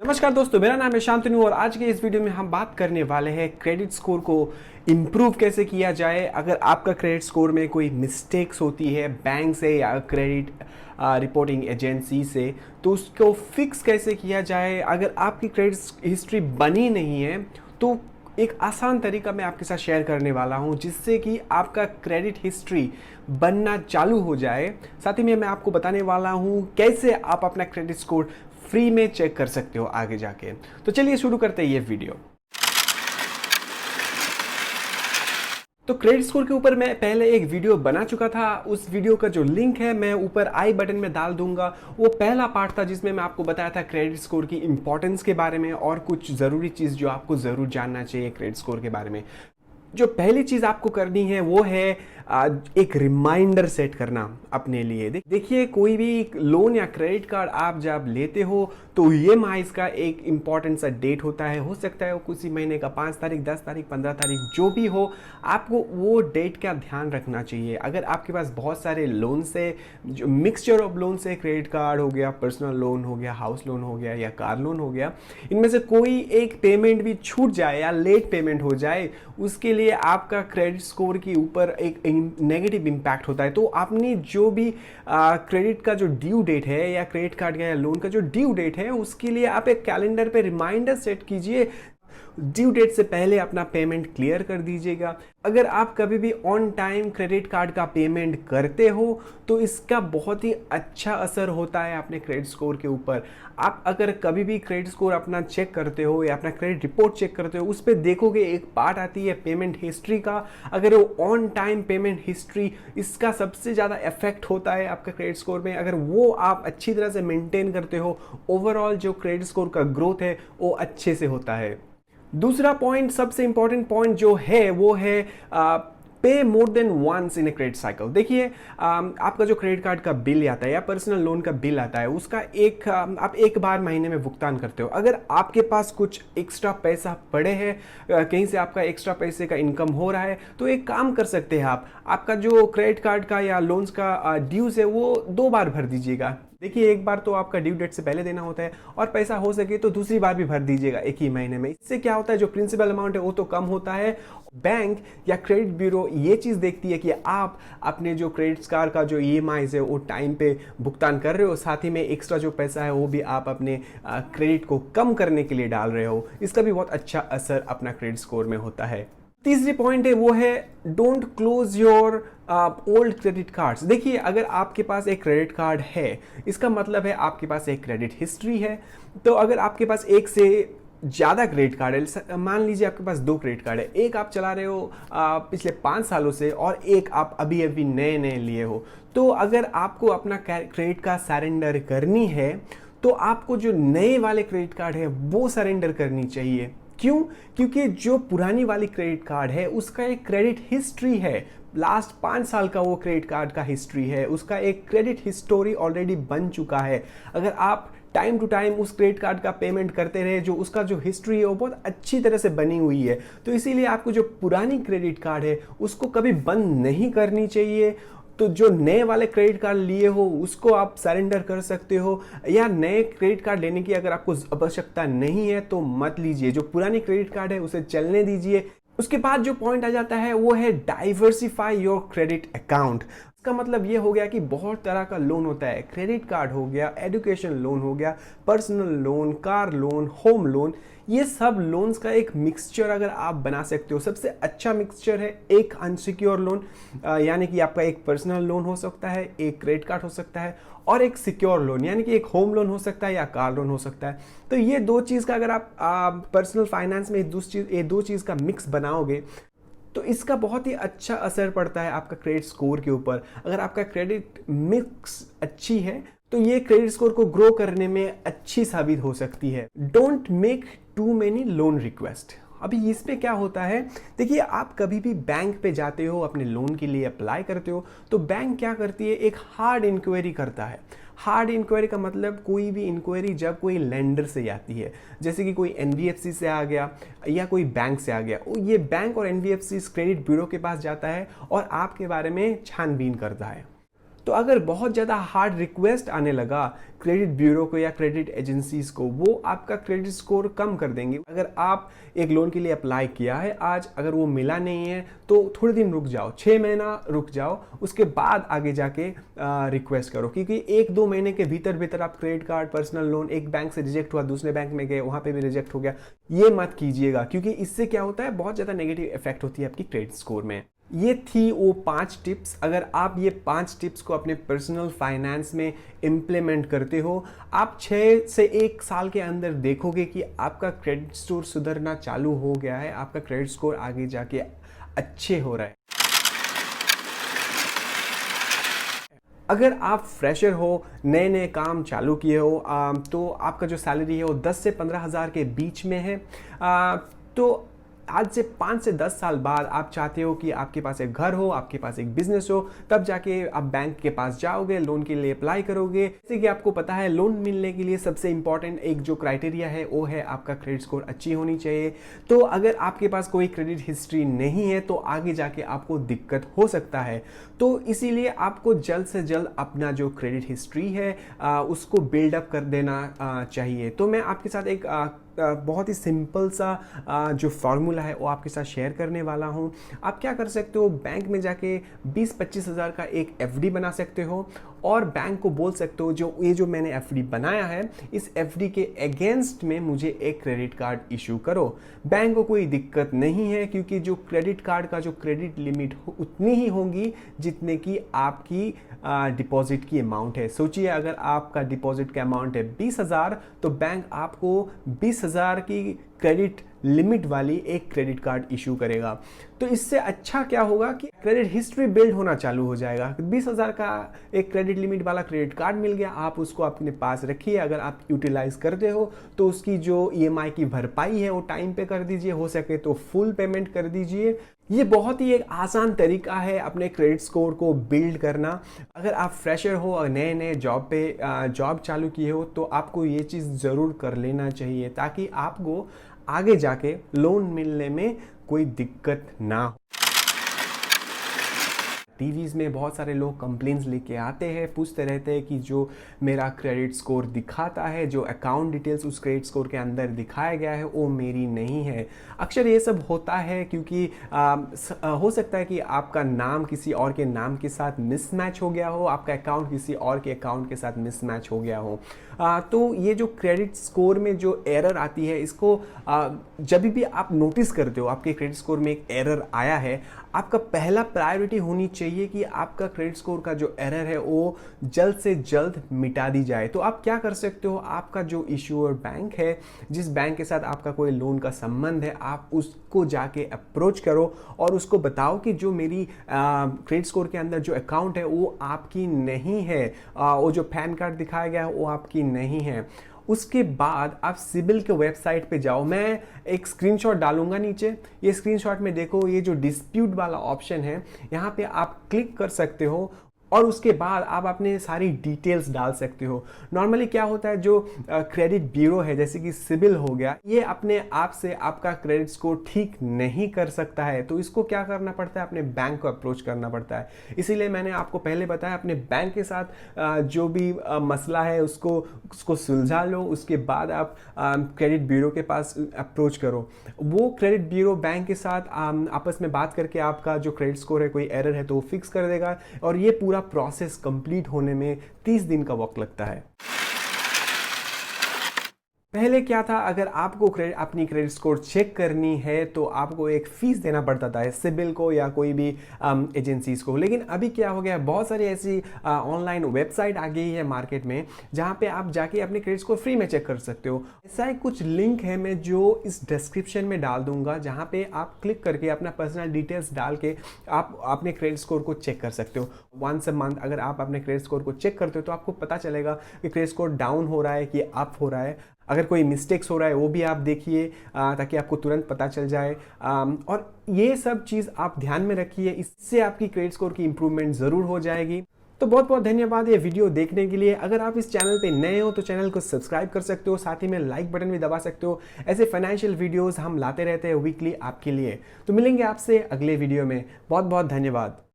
नमस्कार दोस्तों, मेरा नाम है शांतनु और आज के इस वीडियो में हम बात करने वाले हैं क्रेडिट स्कोर को इम्प्रूव कैसे किया जाए। अगर आपका क्रेडिट स्कोर में कोई मिस्टेक्स होती है बैंक से या क्रेडिट रिपोर्टिंग एजेंसी से, तो उसको फिक्स कैसे किया जाए। अगर आपकी क्रेडिट हिस्ट्री बनी नहीं है तो एक आसान तरीका मैं आपके साथ शेयर करने वाला हूं, जिससे कि आपका क्रेडिट हिस्ट्री बनना चालू हो जाए। साथ ही में मैं आपको बताने वाला हूं कैसे आप अपना क्रेडिट स्कोर फ्री में चेक कर सकते हो आगे जाके। तो चलिए शुरू करते हैं ये वीडियो। तो क्रेडिट स्कोर के ऊपर मैं पहले एक वीडियो बना चुका था। उस वीडियो का जो लिंक है मैं ऊपर आई बटन में डाल दूंगा। वो पहला पार्ट था जिसमें मैं आपको बताया था क्रेडिट स्कोर की इंपॉर्टेंस के बारे में और कुछ ज़रूरी चीज़ जो आपको ज़रूर जानना चाहिए क्रेडिट स्कोर के बारे में। जो पहली चीज़ आपको करनी है वो है एक रिमाइंडर सेट करना अपने लिए। देखिए, कोई भी लोन या क्रेडिट कार्ड आप जब लेते हो तो ईएमआई का एक इम्पॉर्टेंट सा डेट होता है। हो सकता है वो किसी महीने का 5 तारीख, 10 तारीख, 15 तारीख, जो भी हो, आपको वो डेट का ध्यान रखना चाहिए। अगर आपके पास बहुत सारे लोन से, जो मिक्सचर ऑफ लोन से, क्रेडिट कार्ड हो गया, पर्सनल लोन हो गया, हाउस लोन हो गया या कार लोन हो गया, इनमें से कोई एक पेमेंट भी छूट जाए या लेट पेमेंट हो जाए, उसके लिए आपका क्रेडिट स्कोर के ऊपर एक नेगेटिव इम्पैक्ट होता है। तो आपने जो भी क्रेडिट का जो ड्यू डेट है या क्रेडिट कार्ड का या लोन का जो ड्यू डेट है, उसके लिए आप एक कैलेंडर पे रिमाइंडर सेट कीजिए। ड्यू डेट से पहले अपना पेमेंट क्लियर कर दीजिएगा। अगर आप कभी भी ऑन टाइम क्रेडिट कार्ड का पेमेंट करते हो तो इसका बहुत ही अच्छा असर होता है अपने क्रेडिट स्कोर के ऊपर। आप अगर कभी भी क्रेडिट स्कोर अपना चेक करते हो या अपना क्रेडिट रिपोर्ट चेक करते हो, उस पर देखोगे एक पार्ट आती है पेमेंट हिस्ट्री का। अगर वो ऑन टाइम पेमेंट हिस्ट्री, इसका सबसे ज़्यादा इफेक्ट होता है आपका क्रेडिट स्कोर में। अगर वो आप अच्छी तरह से मेंटेन करते हो, ओवरऑल जो क्रेडिट स्कोर का ग्रोथ है वो अच्छे से होता है। दूसरा पॉइंट, सबसे इंपॉर्टेंट पॉइंट जो है वो है पे more than once in a credit cycle. देखिए, आपका जो क्रेडिट कार्ड का बिल आता है या पर्सनल लोन का बिल आता है, उसका आप एक बार महीने में भुगतान करते हो। अगर आपके पास कुछ एक्स्ट्रा पैसा पड़े हैं, कहीं से आपका एक्स्ट्रा पैसे का इनकम हो रहा है, तो एक काम कर सकते हैं आप, आपका जो क्रेडिट कार्ड का या लोन्स का ड्यूज है वो 2 बार भर दीजिएगा। देखिए, एक बार तो आपका ड्यू डेट से पहले देना होता है और पैसा हो सके तो दूसरी बार भी भर दीजिएगा एक ही महीने में। इससे क्या होता है, जो प्रिंसिपल अमाउंट है वो तो कम होता है। बैंक या क्रेडिट ब्यूरो ये चीज़ देखती है कि आप अपने जो क्रेडिट कार्ड का जो ईएमआई है वो टाइम पे भुगतान कर रहे हो, साथ ही में एक्स्ट्रा जो पैसा है वो भी आप अपने क्रेडिट को कम करने के लिए डाल रहे हो। इसका भी बहुत अच्छा असर अपना क्रेडिट स्कोर में होता है। तीसरी पॉइंट है वो है don't close your old credit cards. देखिए, अगर आपके पास एक क्रेडिट कार्ड है, इसका मतलब है आपके पास एक क्रेडिट हिस्ट्री है। तो अगर आपके पास एक से ज़्यादा क्रेडिट कार्ड है, मान लीजिए आपके पास 2 क्रेडिट कार्ड है, एक आप चला रहे हो पिछले 5 सालों से और एक आप अभी अभी नए नए लिए हो, तो अगर आपको अपना क्रेडिट कार्ड सरेंडर करनी है तो आपको जो नए वाले क्रेडिट कार्ड है वो सरेंडर करनी चाहिए। क्यों? क्योंकि जो पुरानी वाली क्रेडिट कार्ड है उसका एक क्रेडिट हिस्ट्री है, लास्ट 5 साल का वो क्रेडिट कार्ड का हिस्ट्री है, उसका एक क्रेडिट हिस्टोरी ऑलरेडी बन चुका है। अगर आप टाइम टू टाइम उस क्रेडिट कार्ड का पेमेंट करते रहे, जो उसका जो हिस्ट्री है वो बहुत अच्छी तरह से बनी हुई है, तो इसीलिए आपको जो पुरानी क्रेडिट कार्ड है उसको कभी बंद नहीं करनी चाहिए। तो जो नए वाले क्रेडिट कार्ड लिए हो उसको आप सरेंडर कर सकते हो, या नए क्रेडिट कार्ड लेने की अगर आपको आवश्यकता नहीं है तो मत लीजिए। जो पुरानी क्रेडिट कार्ड है उसे चलने दीजिए। उसके बाद जो पॉइंट आ जाता है वो है डाइवर्सिफाई योर क्रेडिट अकाउंट। इसका मतलब ये हो गया कि बहुत तरह का लोन होता है, क्रेडिट कार्ड हो गया, एजुकेशन लोन हो गया, personal loan, car loan, home loan, ये सब लोन्स का एक मिक्सचर अगर आप बना सकते हो। सबसे अच्छा मिक्सचर है एक अनसिक्योर लोन, यानी कि आपका एक पर्सनल लोन हो सकता है, एक क्रेडिट कार्ड हो सकता है, और एक सिक्योर लोन यानी कि एक होम लोन हो सकता है या कार लोन हो सकता है। तो ये 2 चीज़ का अगर आप पर्सनल फाइनेंस में ये दो चीज़ का मिक्स बनाओगे तो इसका बहुत ही अच्छा असर पड़ता है आपका क्रेडिट स्कोर के ऊपर। अगर आपका क्रेडिट मिक्स अच्छी है तो ये क्रेडिट स्कोर को ग्रो करने में अच्छी साबित हो सकती है। Don't make too many loan request. अभी इसमें क्या होता है, देखिए, आप कभी भी बैंक पे जाते हो, अपने लोन के लिए अप्लाई करते हो, तो बैंक क्या करती है, एक हार्ड इंक्वायरी करता है। हार्ड इंक्वायरी का मतलब कोई भी इंक्वायरी जब कोई लेंडर से आती है, जैसे कि कोई एनबीएफसी से आ गया या कोई बैंक से आ गया, ये बैंक और एनबीएफसी क्रेडिट ब्यूरो के पास जाता है और आपके बारे में छानबीन करता है। तो अगर बहुत ज़्यादा हार्ड रिक्वेस्ट आने लगा क्रेडिट ब्यूरो को या क्रेडिट एजेंसीज को, वो आपका क्रेडिट स्कोर कम कर देंगे। अगर आप एक लोन के लिए अप्लाई किया है आज, अगर वो मिला नहीं है तो थोड़े दिन रुक जाओ, 6 महीना रुक जाओ, उसके बाद आगे जाके रिक्वेस्ट करो। क्योंकि 1-2 महीने के भीतर भीतर आप क्रेडिट कार्ड, पर्सनल लोन, एक बैंक से रिजेक्ट हुआ, दूसरे बैंक में गए, वहाँ पे भी रिजेक्ट हो गया, ये मत कीजिएगा। क्योंकि इससे क्या होता है, बहुत ज़्यादा नेगेटिव इफेक्ट होती है आपकी क्रेडिट स्कोर में। ये थी वो 5 टिप्स। अगर आप ये 5 टिप्स को अपने पर्सनल फाइनेंस में इम्प्लीमेंट करते हो, आप 6 से 1 साल के अंदर देखोगे कि आपका क्रेडिट स्कोर सुधरना चालू हो गया है, आपका क्रेडिट स्कोर आगे जाके अच्छे हो रहा है। अगर आप फ्रेशर हो, नए नए काम चालू किए हो, तो आपका जो सैलरी है वो 10 से 15 हज़ार के बीच में है, तो आज से 5 से 10 साल बाद आप चाहते हो कि आपके पास एक घर हो, आपके पास एक बिजनेस हो, तब जाके आप बैंक के पास जाओगे, लोन के लिए अप्लाई करोगे। जैसे कि आपको पता है, लोन मिलने के लिए सबसे इंपॉर्टेंट एक जो क्राइटेरिया है वो है आपका क्रेडिट स्कोर अच्छी होनी चाहिए। तो अगर आपके पास कोई क्रेडिट हिस्ट्री नहीं है तो आगे जाके आपको दिक्कत हो सकता है। तो इसीलिए आपको जल्द से जल्द अपना जो क्रेडिट हिस्ट्री है उसको बिल्डअप कर देना चाहिए। तो मैं आपके साथ एक बहुत ही सिंपल सा जो फार्मूला है वो आपके साथ शेयर करने वाला हूँ। आप क्या कर सकते हो, बैंक में जाके 20-25 हज़ार का एक एफडी बना सकते हो और बैंक को बोल सकते हो जो मैंने एफडी बनाया है, इस एफडी के अगेंस्ट में मुझे एक क्रेडिट कार्ड इशू करो। बैंक को कोई दिक्कत नहीं है, क्योंकि जो क्रेडिट कार्ड का जो क्रेडिट लिमिट उतनी ही होगी जितने की आपकी डिपॉजिट की अमाउंट है। सोचिए, अगर आपका डिपॉजिट का अमाउंट है 20,000 तो बैंक आपको 20,000 की क्रेडिट लिमिट वाली एक क्रेडिट कार्ड इशू करेगा। तो इससे अच्छा क्या होगा कि क्रेडिट हिस्ट्री बिल्ड होना चालू हो जाएगा। 20,000 का एक क्रेडिट लिमिट वाला क्रेडिट कार्ड मिल गया, आप उसको अपने पास रखिए। अगर आप यूटिलाइज करते हो तो उसकी जो ईएमआई की भरपाई है वो टाइम पे कर दीजिए, हो सके तो फुल पेमेंट कर दीजिए। ये बहुत ही एक आसान तरीका है अपने क्रेडिट स्कोर को बिल्ड करना। अगर आप फ्रेशर हो और नए नए जॉब चालू किए हो तो आपको ये चीज़ ज़रूर कर लेना चाहिए, ताकि आपको आगे जाके लोन मिलने में कोई दिक्कत ना हो। टीवीज़ में बहुत सारे लोग कंप्लेंट्स लेके आते हैं, पूछते रहते हैं कि जो मेरा क्रेडिट स्कोर दिखाता है, जो अकाउंट डिटेल्स उस क्रेडिट स्कोर के अंदर दिखाया गया है वो मेरी नहीं है। अक्सर ये सब होता है क्योंकि हो सकता है कि आपका नाम किसी और के नाम के साथ मिसमैच हो गया हो, आपका अकाउंट किसी और के अकाउंट के साथ मिसमैच हो गया हो। तो ये जो क्रेडिट स्कोर में जो एरर आती है, इसको जब भी आप नोटिस करते हो आपके क्रेडिट स्कोर में एक एरर आया है, आपका पहला प्रायोरिटी होनी चाहिए कि आपका क्रेडिट स्कोर का जो एरर है वो जल्द से जल्द मिटा दी जाए। तो आप क्या कर सकते हो, आपका जो इश्यूअर बैंक है, जिस बैंक के साथ आपका कोई लोन का संबंध है, आप उसको जाके अप्रोच करो और उसको बताओ कि जो मेरी क्रेडिट स्कोर के अंदर जो अकाउंट है वो आपकी नहीं है, वो जो पैन कार्ड दिखाया गया है वो आपकी नहीं है। उसके बाद आप सिबिल के वेबसाइट पे जाओ, मैं एक स्क्रीनशॉट डालूंगा नीचे, ये स्क्रीनशॉट में देखो, ये जो डिस्प्यूट वाला ऑप्शन है यहाँ पे आप क्लिक कर सकते हो और उसके बाद आप अपने सारी डिटेल्स डाल सकते हो। नॉर्मली क्या होता है, जो क्रेडिट ब्यूरो है जैसे कि सिबिल हो गया, ये अपने आप से आपका क्रेडिट स्कोर ठीक नहीं कर सकता है, तो इसको क्या करना पड़ता है, अपने बैंक को अप्रोच करना पड़ता है। इसीलिए मैंने आपको पहले बताया, अपने बैंक के साथ जो भी मसला है उसको सुलझा लो, उसके बाद आप क्रेडिट ब्यूरो के पास अप्रोच करो। वो क्रेडिट ब्यूरो बैंक के साथ आपस में बात करके आपका जो क्रेडिट स्कोर है, कोई एरर है तो वो फिक्स कर देगा, और ये पूरा प्रोसेस कंप्लीट होने में 30 दिन का वक्त लगता है। पहले क्या था, अगर आपको अपनी क्रेडिट स्कोर चेक करनी है तो आपको एक फीस देना पड़ता था सिबिल को या कोई भी एजेंसीज को। लेकिन अभी क्या हो गया, बहुत सारी ऐसी ऑनलाइन वेबसाइट आ गई है मार्केट में जहां पे आप जाके अपने क्रेडिट स्कोर फ्री में चेक कर सकते हो। ऐसा ही कुछ लिंक है मैं जो इस डिस्क्रिप्शन में डाल दूंगा, जहां पे आप क्लिक करके अपना पर्सनल डिटेल्स डाल के आप अपने क्रेडिट स्कोर को चेक कर सकते हो। वंस अ मंथ अगर आप अपने क्रेडिट स्कोर को चेक करते हो तो आपको पता चलेगा कि क्रेडिट स्कोर डाउन हो रहा है कि अप हो रहा है। अगर कोई मिस्टेक्स हो रहा है वो भी आप देखिए, ताकि आपको तुरंत पता चल जाए। और ये सब चीज़ आप ध्यान में रखिए, इससे आपकी क्रेडिट स्कोर की इंप्रूवमेंट ज़रूर हो जाएगी। तो बहुत बहुत धन्यवाद ये वीडियो देखने के लिए। अगर आप इस चैनल पे नए हो तो चैनल को सब्सक्राइब कर सकते हो, साथ ही में लाइक बटन भी दबा सकते हो। ऐसे फाइनेंशियल वीडियोस हम लाते रहते हैं वीकली आपके लिए। तो मिलेंगे आपसे अगले वीडियो में। बहुत बहुत धन्यवाद।